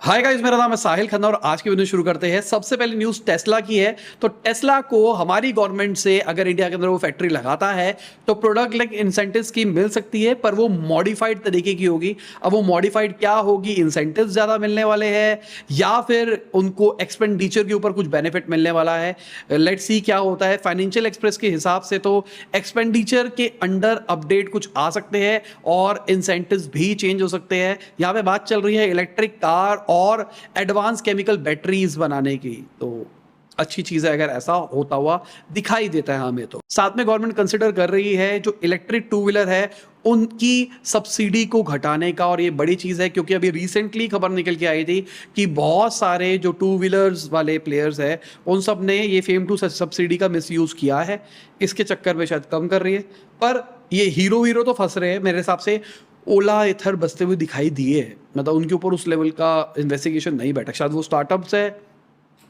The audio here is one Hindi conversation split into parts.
हाय गाइस, मेरा नाम है साहिल खन्ना और आज की वीडियो शुरू करते हैं। सबसे पहले न्यूज़ टेस्ला की है। तो टेस्ला को हमारी गवर्नमेंट से अगर इंडिया के अंदर वो फैक्ट्री लगाता है तो प्रोडक्ट लाइक इंसेंटिव स्कीम मिल सकती है, पर वो मॉडिफाइड तरीके की होगी। अब वो मॉडिफाइड क्या होगी, इंसेंटिव ज़्यादा मिलने वाले हैं या फिर उनको एक्सपेंडिचर के ऊपर कुछ बेनिफिट मिलने वाला है। लेट्स सी क्या होता है। फाइनेंशियल एक्सप्रेस के हिसाब से तो एक्सपेंडिचर के अंडर अपडेट कुछ आ सकते हैं और इंसेंटिव्स भी चेंज हो सकते हैं। यहाँ पे बात चल रही है इलेक्ट्रिक कार और एडवांस केमिकल बैटरीज बनाने की, तो अच्छी चीज है अगर ऐसा होता हुआ दिखाई देता है हमें। तो साथ में गवर्नमेंट कंसिडर कर रही है जो इलेक्ट्रिक टू व्हीलर है उनकी सब्सिडी को घटाने का, और ये बड़ी चीज है क्योंकि अभी रिसेंटली खबर निकल के आई थी कि बहुत सारे जो टू व्हीलर्स वाले प्लेयर्स हैं उन सब ने ये फेम टू सब्सिडी का मिसयूज किया है। इसके चक्कर में शायद कम कर रही है, पर ये हीरो तो फंस रहे हैं मेरे हिसाब से। ओला इथर बसते हुए दिखाई दिए, मतलब उनके ऊपर उस लेवल का इन्वेस्टिगेशन नहीं बैठा, शायद वो स्टार्टअप्स है,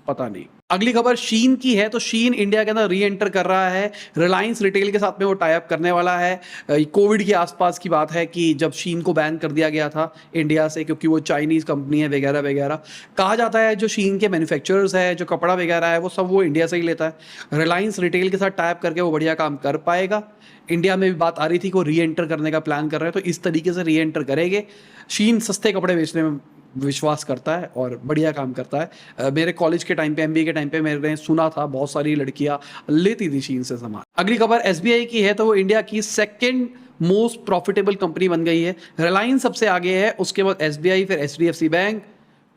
पता नहीं। अगली खबर शीन की है। तो शीन इंडिया के अंदर री एंटर कर रहा है। रिलायंस रिटेल के साथ में वो टाई अप करने वाला है। कोविड के आसपास की बात है कि जब शीन को बैन कर दिया गया था इंडिया से क्योंकि वो चाइनीज कंपनी है वगैरह वगैरह। कहा जाता है जो शीन के मैन्युफैक्चरर्स है, जो कपड़ा वगैरह है, वो सब वो इंडिया से ही लेता है। रिलायंस रिटेल के साथ टाई अप करके वो बढ़िया काम कर पाएगा। इंडिया में भी बात आ रही थी कि वो री एंटर करने का प्लान कर रहे हैं, तो इस तरीके से री एंटर करेंगे। शीन सस्ते कपड़े बेचने में विश्वास करता है और बढ़िया काम करता है। मेरे कॉलेज के टाइम पे, एमबीए के टाइम पे मैंने सुना था बहुत सारी लड़कियां लेती थी शीन से सामान। अगली खबर एसबीआई की है। तो वो इंडिया की सेकंड मोस्ट प्रॉफिटेबल कंपनी बन गई है। रिलायंस सबसे आगे है, उसके बाद एसबीआई, फिर HDFC bank,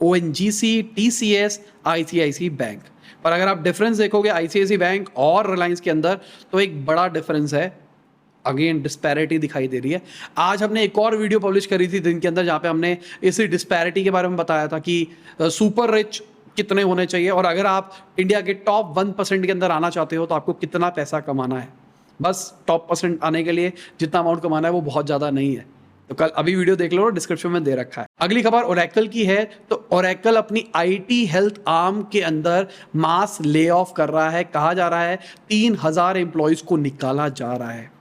ONGC, TCS, ICIC bank. पर अगर आप डिफरेंस देखोगे आईसीआईसी बैंक और रिलायंस के अंदर तो एक बड़ा डिफरेंस है। अगेन डिस्पैरिटी दिखाई दे रही है। आज हमने एक और वीडियो पब्लिश करी थी दिन के अंदर जहां पे हमने इसी डिस्पैरिटी के बारे में बताया था कि सुपर रिच कितने होने चाहिए और अगर आप इंडिया के टॉप 1% के अंदर आना चाहते हो तो आपको कितना पैसा कमाना है। बस टॉप % आने के लिए जितना अमाउंट कमाना है वो बहुत ज़्यादा नहीं है। तो कल अभी वीडियो देख लो, डिस्क्रिप्शन में दे रखा है। अगली खबर ओरेकल की है। तो ओरेकल अपनी आईटी हेल्थ आर्म के अंदर मास ले ऑफ कर रहा है। कहा जा रहा है 3000 एम्प्लॉयज को निकाला जा रहा है।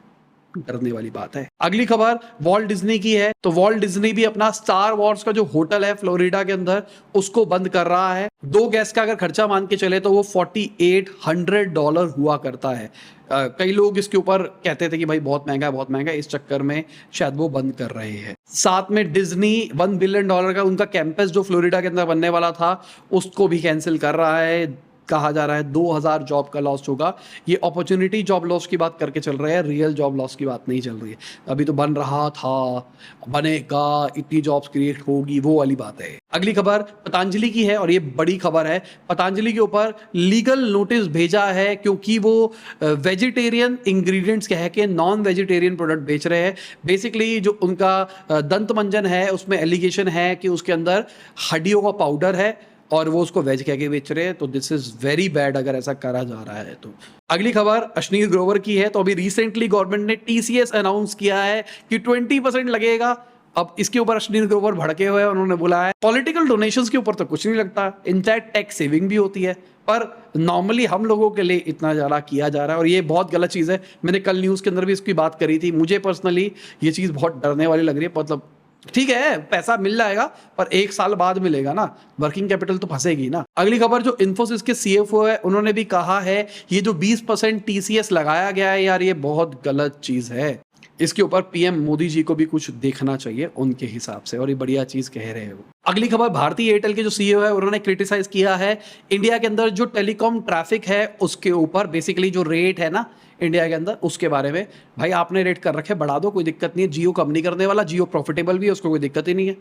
डरने वाली बात है। अगली खबर वॉल्ट डिज्नी की है। तो वॉल्ट डिज्नी भी अपना स्टार वॉर्स का जो होटल है फ्लोरिडा के अंदर उसको बंद कर रहा है। 2 गेस्ट का अगर खर्चा मान के चले तो वो $4800 हुआ करता है। कई लोग इसके ऊपर कहते थे कि भाई बहुत महंगा है, बहुत महंगा है, इस चक्कर में शायद वो बंद कर रहे हैं। साथ में डिज्नी $1 बिलियन का उनका कैंपस जो फ्लोरिडा के अंदर बनने वाला था उसको भी कैंसिल कर रहा है। कहा जा रहा है 2000 जॉब का लॉस होगा। ये अपॉर्चुनिटी जॉब लॉस की बात करके चल रहे हैं, रियल जॉब लॉस की बात नहीं चल रही है। अभी तो बन रहा था, बनेगा, इतनी जॉब्स क्रिएट होगी, वो वाली बात है। अगली खबर पतंजलि की है और ये बड़ी खबर है। पतंजलि के ऊपर लीगल नोटिस भेजा है क्योंकि वो वेजिटेरियन इंग्रेडिएंट्स कह के नॉन वेजिटेरियन प्रोडक्ट बेच रहे हैं। बेसिकली जो उनका दंत मंजन है उसमें एलिगेशन है कि उसके अंदर हड्डियों का पाउडर है और वो उसको वेज कह के बेच रहे हैं। तो दिस इज वेरी बैड अगर ऐसा करा जा रहा है तो। अगली खबर अश्नीर ग्रोवर की है। तो अभी रिसेंटली गवर्नमेंट ने टीसीएस अनाउंस किया है कि 20% लगेगा। अब इसके ऊपर अश्नीर ग्रोवर भड़के हुए हैं। उन्होंने बोला है पॉलिटिकल डोनेशंस के ऊपर तो कुछ नहीं लगता, इनफैक्ट टैक्स सेविंग भी होती है, पर नॉर्मली हम लोगों के लिए इतना ज़्यादा किया जा रहा है और ये बहुत गलत चीज़ है। मैंने कल न्यूज़ के अंदर भी इसकी बात करी थी। मुझे पर्सनली ये चीज़ बहुत डरने वाली लग रही है। मतलब ठीक है पैसा मिल जाएगा पर 1 साल बाद मिलेगा ना, वर्किंग कैपिटल तो फंसेगी ना। अगली खबर जो इन्फोसिस के सीएफओ है उन्होंने भी कहा है ये जो 20% टीसीएस लगाया गया है यार ये बहुत गलत चीज है। इसके ऊपर पीएम मोदी जी को भी कुछ देखना चाहिए उनके हिसाब से, और ये बढ़िया चीज कह रहे हैं वो। अगली खबर भारतीय एयरटेल के जो सीईओ है उन्होंने क्रिटिसाइज किया है इंडिया के अंदर जो टेलीकॉम ट्रैफिक है उसके ऊपर, बेसिकली जो रेट है ना इंडिया के अंदर उसके बारे में। भाई आपने रेट कर रखे, बढ़ा दो, कोई दिक्कत नहीं है। जियो कम नहीं करने वाला, जियो प्रॉफिटेबल भी है, उसको कोई दिक्कत ही नहीं है।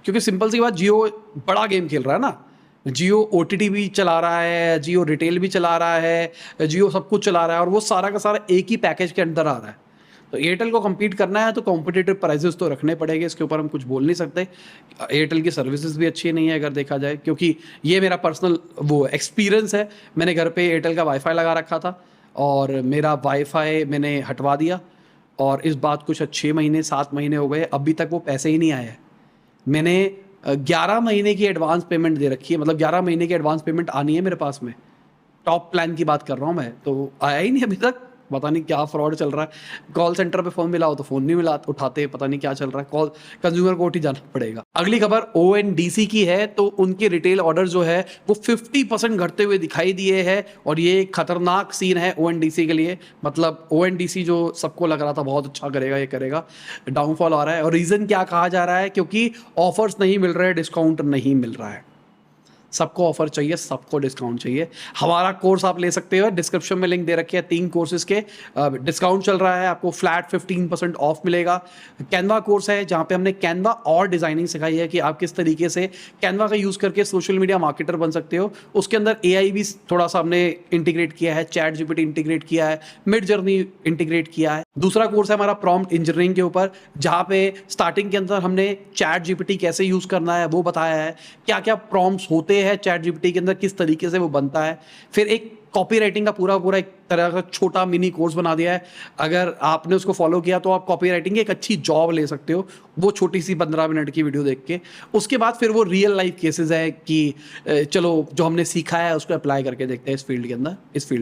क्योंकि सिंपल सी बात, जियो बड़ा गेम खेल रहा है ना। जियो ओटीटी भी चला रहा है, जियो रिटेल भी चला रहा है, जियो सब कुछ चला रहा है और वो सारा का सारा एक ही पैकेज के अंदर आ रहा है। तो एयरटेल को compete करना है तो कॉम्पिटिटिव प्राइसेस तो रखने पड़ेंगे, इसके ऊपर हम कुछ बोल नहीं सकते। एयरटेल की सर्विसेज भी अच्छी नहीं है अगर देखा जाए, क्योंकि ये मेरा पर्सनल वो एक्सपीरियंस है। मैंने घर पे एयरटेल का वाईफाई लगा रखा था और मेरा वाईफाई मैंने हटवा दिया और इस बात कुछ 6 महीने 7 महीने हो गए, अभी तक वो पैसे ही नहीं आए। मैंने 11 महीने की एडवांस पेमेंट दे रखी है, मतलब 11 महीने की एडवांस पेमेंट आनी है मेरे पास में। टॉप प्लान की बात कर रहा हूँ मैं, तो आया ही नहीं अभी तक। पता नहीं क्या फ्रॉड चल रहा है। कॉल सेंटर पे फ़ोन मिला हो तो फ़ोन नहीं मिला उठाते, पता नहीं क्या चल रहा है। कॉल कंज्यूमर कोर्ट ही जाना पड़ेगा। अगली खबर ओएनडीसी की है, तो उनके रिटेल ऑर्डर जो है वो 50% घटते हुए दिखाई दिए हैं और ये एक खतरनाक सीन है ओएनडीसी के लिए। मतलब ओएनडीसी जो सबको लग रहा था बहुत अच्छा करेगा, ये करेगा, डाउनफॉल आ रहा है। और रीज़न क्या कहा जा रहा है? क्योंकि ऑफर्स नहीं मिल रहे, डिस्काउंट नहीं मिल रहा है। सबको ऑफर चाहिए, सबको डिस्काउंट चाहिए। हमारा कोर्स आप ले सकते हो, डिस्क्रिप्शन में लिंक दे रखे हैं 3 कोर्सेज के। डिस्काउंट चल रहा है, आपको फ्लैट 15% ऑफ मिलेगा। कैनवा कोर्स है जहाँ पे हमने कैनवा और डिजाइनिंग सिखाई है कि आप किस तरीके से कैनवा का यूज़ करके सोशल मीडिया मार्केटर बन सकते हो। उसके अंदर एआई भी थोड़ा सा हमने इंटीग्रेट किया है, चैट जीपीटी इंटीग्रेट किया है, मिड जर्नी इंटीग्रेट किया है। दूसरा कोर्स है हमारा प्रॉम्प्ट इंजीनियरिंग के ऊपर, जहाँ पे स्टार्टिंग के अंदर हमने चैट जीपीटी कैसे यूज़ करना है वो बताया है, क्या क्या प्रॉम्प्ट्स होते है चैट जीपीटी के अंदर, किस तरीके से वो बनता है। फिर एक कॉपी राइटिंग का पूरा एक तरह का छोटा मिनी कोर्स बना दिया है। अगर आपने उसको फॉलो किया तो आप कॉपी राइटिंग की एक अच्छी जॉब ले सकते हो, वो छोटी सी 15 मिनट की वीडियो देख के। उसके बाद फिर वो रियल लाइफ केसेस है कि चलो जो हमने सीखा है उसको अप्लाई करके देखते हैं इस फील्ड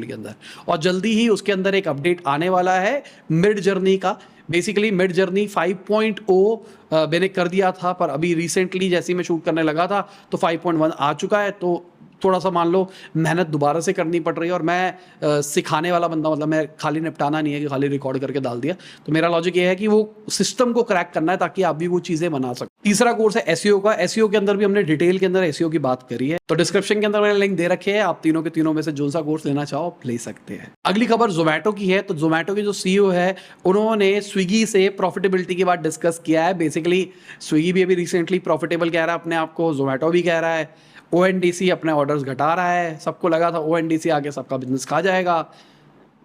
के अंदर। और जल्दी ही उसके अंदर एक अपडेट आने वाला है मिड जर्नी का। बेसिकली मिड जर्नी 5.0 मैंने कर दिया था, पर अभी रिसेंटली जैसे ही मैं शूट करने लगा था तो 5.1 आ चुका है। तो थोड़ा सा मान लो मेहनत दोबारा से करनी पड़ रही है। और मैं सिखाने वाला बंदा, मतलब मैं खाली निपटाना नहीं है कि खाली रिकॉर्ड करके डाल दिया। तो मेरा लॉजिक ये है कि वो सिस्टम को क्रैक करना है ताकि आप भी वो चीज़ें बना सको। तीसरा कोर्स है एसईओ का। एसईओ के अंदर भी हमने डिटेल के अंदर एसईओ की बात करी है, तो डिस्क्रिप्शन के अंदर मैंने लिंक दे रखे हैं। आप तीनों के तीनों में से जो सा कोर्स लेना चाहो आप ले सकते हैं। अगली खबर जोमैटो की है। तो जोमैटो के जो सीईओ है उन्होंने स्विगी से प्रॉफिटेबिलिटी की बात डिस्कस किया है। बेसिकली स्विगी भी अभी रिसेंटली प्रॉफिटेबल कह रहा है अपने आप को, जोमैटो भी कह रहा है, ओएनडीसी अपने ऑर्डर्स घटा रहा है। सबको लगा था ओएनडीसी आके सबका बिजनेस खा जाएगा,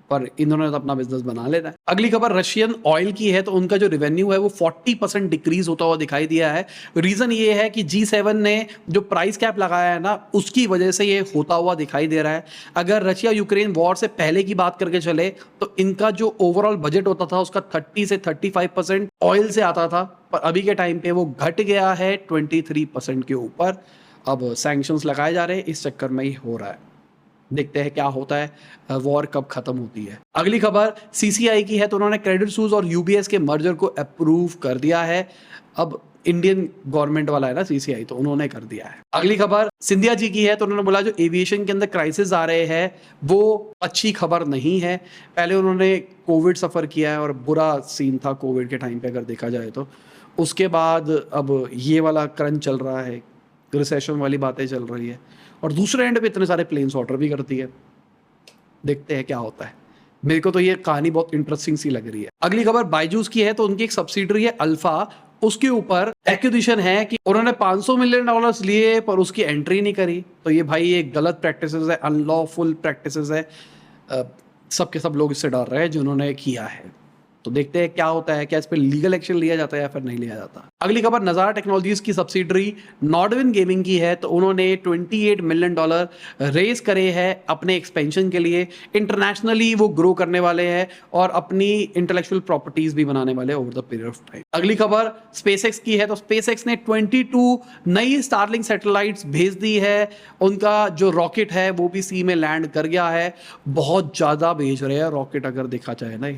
पर इन्होंने तो अपना बिजनेस बना लेना है। अगली खबर रशियन ऑयल की है। तो उनका जो रेवेन्यू है वो 40% डिक्रीज होता हुआ दिखाई दिया है। रीजन ये है कि G7 ने जो प्राइस कैप लगाया है ना, उसकी वजह से ये होता हुआ दिखाई दे रहा है। अगर रशिया यूक्रेन वॉर से पहले की बात करके चले तो इनका जो ओवरऑल बजट होता था उसका 30 से 35% ऑयल से आता था, पर अभी के टाइम पे वो घट गया है 23% के ऊपर। अब सैंक्शंस लगाए जा रहे हैं, इस चक्कर में ही हो रहा है। देखते हैं क्या होता है, वॉर कब खत्म होती है। अगली खबर सीसीआई की है। तो उन्होंने क्रेडिट सूज और यूबीएस के मर्जर को अप्रूव कर दिया है। अब इंडियन गवर्नमेंट वाला है ना सीसीआई, तो उन्होंने कर दिया है। अगली खबर सिंधिया जी की है। तो उन्होंने बोला जो एविएशन के अंदर क्राइसिस आ रहे हैं वो अच्छी खबर नहीं है। पहले उन्होंने कोविड सफ़र किया है और बुरा सीन था कोविड के टाइम पे अगर देखा जाए तो। उसके बाद अब ये वाला क्रंच चल रहा है, रिसेशन वाली बातें चल रही है, और दूसरे एंड पे इतने सारे प्लेन्स ऑर्डर भी करती है। देखते हैं क्या होता है। मेरे को तो ये कहानी बहुत इंटरेस्टिंग सी लग रही है। अगली खबर बायजूस की है। तो उनकी एक सब्सिडरी है अल्फा, उसके ऊपर एक्यूजिशन है कि उन्होंने $500 मिलियन लिए पर उसकी एंट्री नहीं करी। तो ये भाई ये गलत प्रैक्टिसेस है, अनलॉफुल प्रैक्टिसेस है। सबके सब लोग इससे डर रहे हैं जिन्होंने किया है। तो देखते हैं क्या होता है, क्या इस पर लीगल एक्शन लिया जाता है या फिर नहीं लिया जाता। अगली खबर नज़ारा टेक्नोलॉजीज की सब्सिडरी नॉर्डविन गेमिंग की है। तो उन्होंने $28 मिलियन रेज करे हैं अपने एक्सपेंशन के लिए। इंटरनेशनली वो ग्रो करने वाले हैं और अपनी इंटेलेक्चुअल प्रॉपर्टीज भी बनाने वाले over the period of time. अगली खबर स्पेसएक्स की है। तो स्पेसएक्स ने 22 नई स्टारलिंक सैटेलाइट्स भेज दी है। उनका जो रॉकेट है वो भी सी में लैंड कर गया है। बहुत ज़्यादा भेज रहे हैं रॉकेट अगर देखा जाए ना,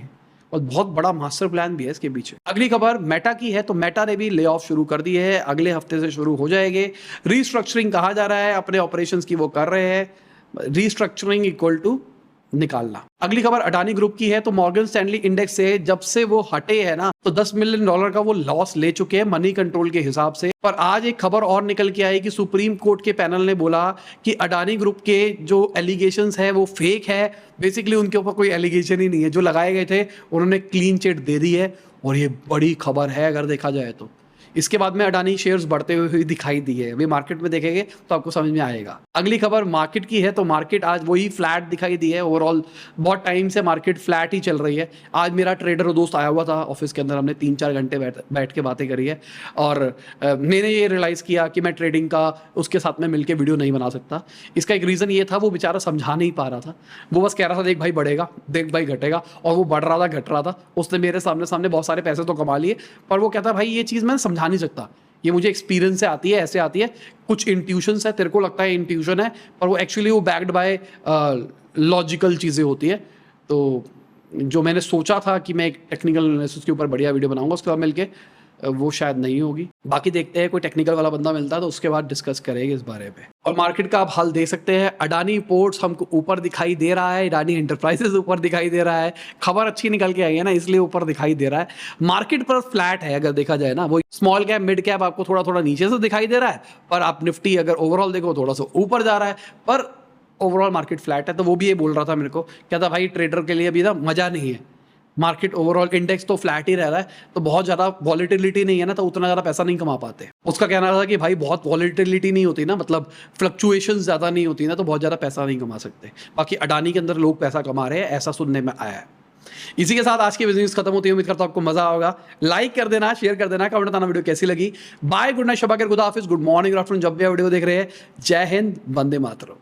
और बहुत बड़ा मास्टर प्लान भी है इसके पीछे। अगली खबर मेटा की है। तो मेटा ने भी ले ऑफ शुरू कर दी है, अगले हफ्ते से शुरू हो जाएंगे। रीस्ट्रक्चरिंग कहा जा रहा है, अपने ऑपरेशंस की वो कर रहे हैं। रीस्ट्रक्चरिंग इक्वल टू निकालना। अगली खबर अडानी ग्रुप की है। तो मॉर्गन स्टैनली इंडेक्स से जब से वो हटे हैं ना, तो $10 मिलियन का वो लॉस ले चुके हैं मनी कंट्रोल के हिसाब से। पर आज एक खबर और निकल के आई कि सुप्रीम कोर्ट के पैनल ने बोला कि अडानी ग्रुप के जो एलिगेशंस है वो फेक है। बेसिकली उनके ऊपर कोई एलिगेशन ही नहीं है, जो लगाए गए थे उन्होंने क्लीन चिट दे दी है। और ये बड़ी खबर है अगर देखा जाए तो। इसके बाद में अडानी शेयर्स बढ़ते हुए दिखाई दिए। अभी मार्केट में देखेंगे तो आपको समझ में आएगा। अगली खबर मार्केट की है। तो मार्केट आज वही फ्लैट दिखाई दी है। ओवरऑल बहुत टाइम से मार्केट फ्लैट ही चल रही है। आज मेरा ट्रेडर दोस्त आया हुआ था ऑफिस के अंदर, हमने 3-4 घंटे बैठ के बातें करी है। और मैंने ये रियलाइज़ किया कि मैं ट्रेडिंग का उसके साथ में मिलकर वीडियो नहीं बना सकता। इसका एक रीज़न ये था, वो बेचारा समझा नहीं पा रहा था। वो बस कह रहा था देख भाई बढ़ेगा, देख भाई घटेगा, और वो बढ़ रहा था घट रहा था। उसने मेरे सामने बहुत सारे पैसे तो कमा लिए, पर वो कहता भाई ये चीज़ मैं समझा नहीं सकता, ये मुझे एक्सपीरियंस से आती है, ऐसे आती है। कुछ इंट्यूशंस है, तेरे को लगता है इंट्यूशन है, पर वो एक्चुअली वो बैक्ड बाय लॉजिकल चीज़ें होती है। तो जो मैंने सोचा था कि मैं एक टेक्निकल एनालिसिस के ऊपर बढ़िया वीडियो बनाऊंगा, उसके बाद मिलके वो शायद नहीं होगी। बाकी देखते हैं, कोई टेक्निकल वाला बंदा मिलता है तो उसके बाद डिस्कस करेंगे इस बारे में। और मार्केट का आप हाल देख सकते हैं, अडानी पोर्ट्स हमको ऊपर दिखाई दे रहा है, अडानी एंटरप्राइजेस ऊपर दिखाई दे रहा है। खबर अच्छी निकल के आई है ना, इसलिए ऊपर दिखाई दे रहा है। मार्केट पर फ्लैट है अगर देखा जाए ना, वो स्मॉल कैप मिड कैप आपको थोड़ा थोड़ा नीचे से दिखाई दे रहा है, पर आप निफ्टी अगर ओवरऑल देखो थोड़ा सा ऊपर जा रहा है, पर ओवरऑल मार्केट फ्लैट है। तो वो भी ये बोल रहा था मेरे को, कहता भाई ट्रेडर के लिए अभी ना मजा नहीं है, मार्केट ओवरऑल इंडेक्स तो फ्लैट ही रह रहा है, तो बहुत ज़्यादा वॉलेटिलिटी नहीं है ना, तो उतना ज़्यादा पैसा नहीं कमा पाते। उसका कहना था कि भाई बहुत वॉलेटिलिटी नहीं होती ना, मतलब फ्लक्चुएशन ज़्यादा नहीं होती ना, तो बहुत ज़्यादा पैसा नहीं कमा सकते। बाकी अडानी के अंदर लोग पैसा कमा रहे हैं, ऐसा सुनने में आया है। इसी के साथ आज की बिजनेस खत्म होती है। उम्मीद करता हूं आपको मजा होगा। लाइक कर देना, शेयर कर देना, कमेंट बताना वीडियो कैसी लगी। बाय, गुड नाइट, शबा खैर, खुदा हाफिज, गुड मॉर्निंग, गुड आफ्टरनून, जब भी आप वीडियो देख रहे हैं। जय हिंद, वंदे मातरम।